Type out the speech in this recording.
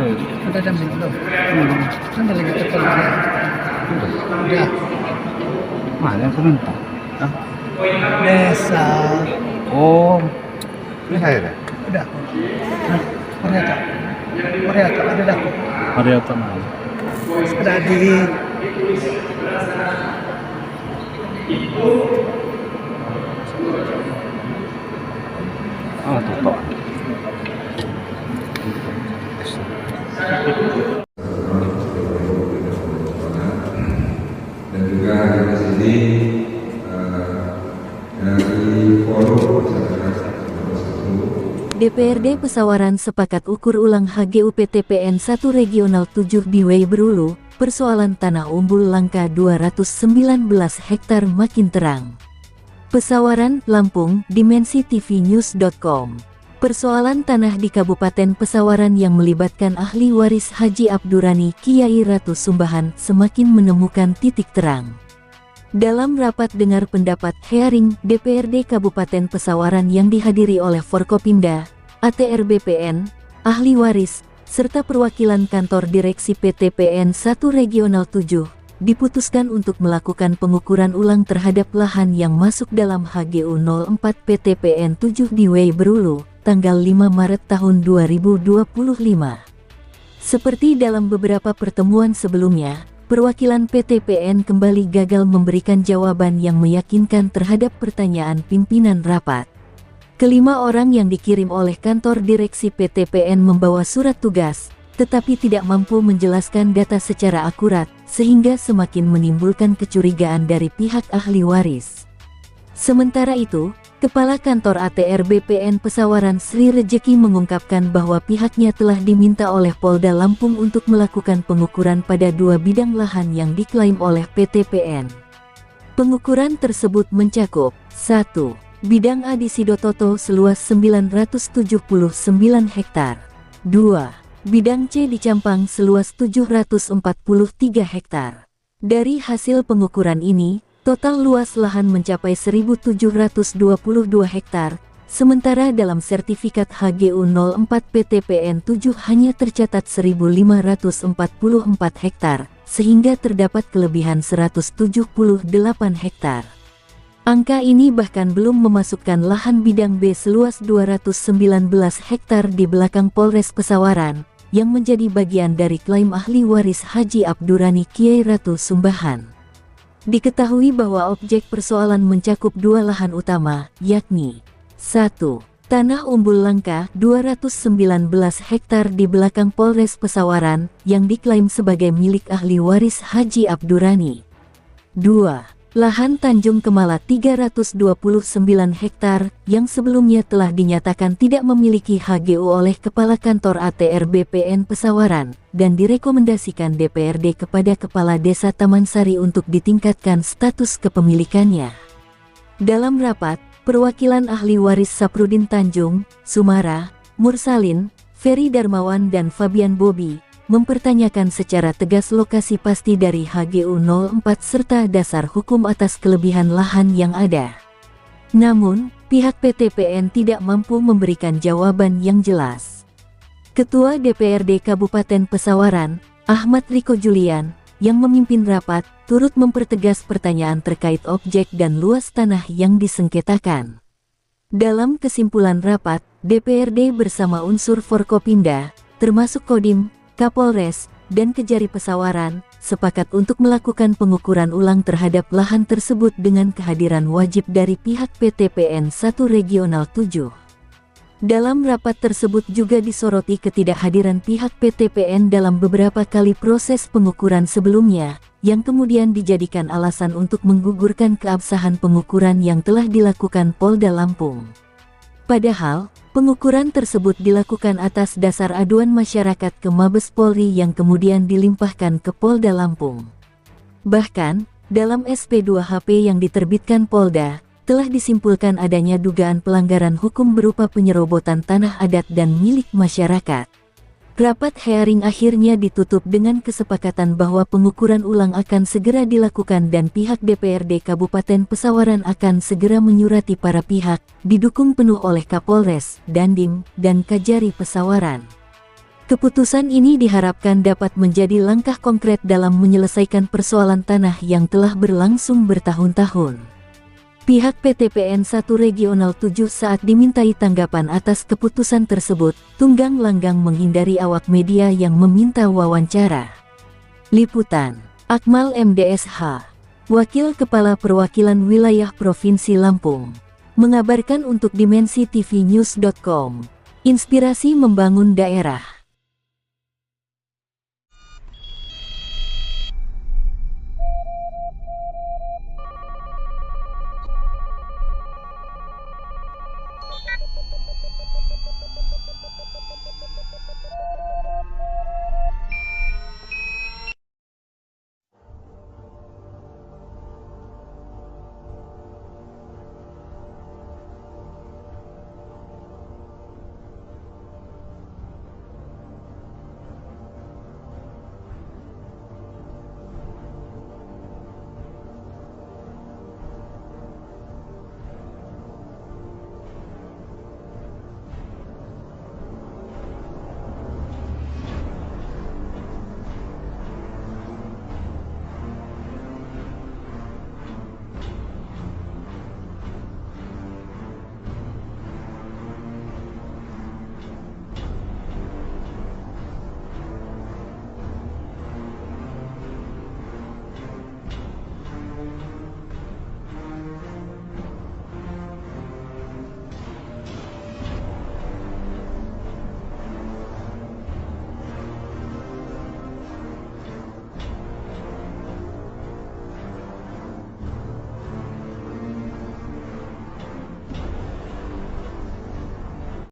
Udah jam belum? Kan lagi telepon dia. Udah. Mana yang sebentar? Hah? Desa. Oh, ini saya deh. Udah. Ternyata. Ternyata ada dah. Maria teman. Sudah di Ah, tutup. Dan juga di sini dari forum DPRD Pesawaran sepakat ukur ulang HGUP-TPN 1 Regional 7 di Berulu, persoalan tanah umbul langka 219 hektar makin terang. Pesawaran, Lampung, Dimensi TV News.com. Persoalan tanah di Kabupaten Pesawaran yang melibatkan ahli waris Haji Abdurani Kiai Ratu Sumbahan semakin menemukan titik terang. Dalam rapat dengar pendapat hearing DPRD Kabupaten Pesawaran yang dihadiri oleh Forkopimda, ATR BPN, ahli waris, serta perwakilan kantor direksi PTPN 1 Regional 7, diputuskan untuk melakukan pengukuran ulang terhadap lahan yang masuk dalam HGU 04 PTPN 7 di Berulu, tanggal 5 Maret tahun 2025. Seperti dalam beberapa pertemuan sebelumnya, perwakilan PTPN kembali gagal memberikan jawaban yang meyakinkan terhadap pertanyaan pimpinan rapat. Kelima orang yang dikirim oleh kantor direksi PTPN membawa surat tugas, tetapi tidak mampu menjelaskan data secara akurat, sehingga semakin menimbulkan kecurigaan dari pihak ahli waris. Sementara itu, Kepala Kantor ATR BPN Pesawaran Sri Rejeki mengungkapkan bahwa pihaknya telah diminta oleh Polda Lampung untuk melakukan pengukuran pada 2 bidang lahan yang diklaim oleh PTPN. Pengukuran tersebut mencakup 1. Bidang A di Sidototo seluas 979 hektar. 2. Bidang C di Campang seluas 743 hektar. Dari hasil pengukuran ini, total luas lahan mencapai 1.722 hektar, sementara dalam sertifikat HGU 04 PTPN 7 hanya tercatat 1.544 hektar, sehingga terdapat kelebihan 178 hektar. Angka ini bahkan belum memasukkan lahan bidang B seluas 219 hektar di belakang Polres Pesawaran, yang menjadi bagian dari klaim ahli waris Haji Abdurani Kiai Ratu Sumbahan. Diketahui bahwa objek persoalan mencakup 2 lahan utama, yakni 1. Tanah umbul langka 219 hektar di belakang Polres Pesawaran yang diklaim sebagai milik ahli waris Haji Abdurani. 2. Lahan Tanjung Kemala 329 hektar yang sebelumnya telah dinyatakan tidak memiliki HGU oleh Kepala Kantor ATR BPN Pesawaran dan direkomendasikan DPRD kepada Kepala Desa Tamansari untuk ditingkatkan status kepemilikannya. Dalam rapat, perwakilan ahli waris Saprudin Tanjung, Sumara, Mursalin, Ferry Darmawan dan Fabian Bobi mempertanyakan secara tegas lokasi pasti dari HGU 04 serta dasar hukum atas kelebihan lahan yang ada. Namun, pihak PTPN tidak mampu memberikan jawaban yang jelas. Ketua DPRD Kabupaten Pesawaran, Ahmad Riko Julian, yang memimpin rapat, turut mempertegas pertanyaan terkait objek dan luas tanah yang disengketakan. Dalam kesimpulan rapat, DPRD bersama unsur Forkopimda, termasuk Kodim, Kapolres, dan Kejari Pesawaran, sepakat untuk melakukan pengukuran ulang terhadap lahan tersebut dengan kehadiran wajib dari pihak PTPN 1 Regional 7. Dalam rapat tersebut juga disoroti ketidakhadiran pihak PTPN dalam beberapa kali proses pengukuran sebelumnya, yang kemudian dijadikan alasan untuk menggugurkan keabsahan pengukuran yang telah dilakukan Polda Lampung. Padahal, pengukuran tersebut dilakukan atas dasar aduan masyarakat ke Mabes Polri yang kemudian dilimpahkan ke Polda Lampung. Bahkan, dalam SP2HP yang diterbitkan Polda, telah disimpulkan adanya dugaan pelanggaran hukum berupa penyerobotan tanah adat dan milik masyarakat. Rapat hearing akhirnya ditutup dengan kesepakatan bahwa pengukuran ulang akan segera dilakukan dan pihak DPRD Kabupaten Pesawaran akan segera menyurati para pihak, didukung penuh oleh Kapolres, Dandim, dan Kajari Pesawaran. Keputusan ini diharapkan dapat menjadi langkah konkret dalam menyelesaikan persoalan tanah yang telah berlangsung bertahun-tahun. Pihak PT PN 1 Regional 7 saat dimintai tanggapan atas keputusan tersebut, Tunggang Langgang menghindari awak media yang meminta wawancara. Liputan, Akmal MDSH, Wakil Kepala Perwakilan Wilayah Provinsi Lampung, mengabarkan untuk Dimensi TV News.com, inspirasi membangun daerah.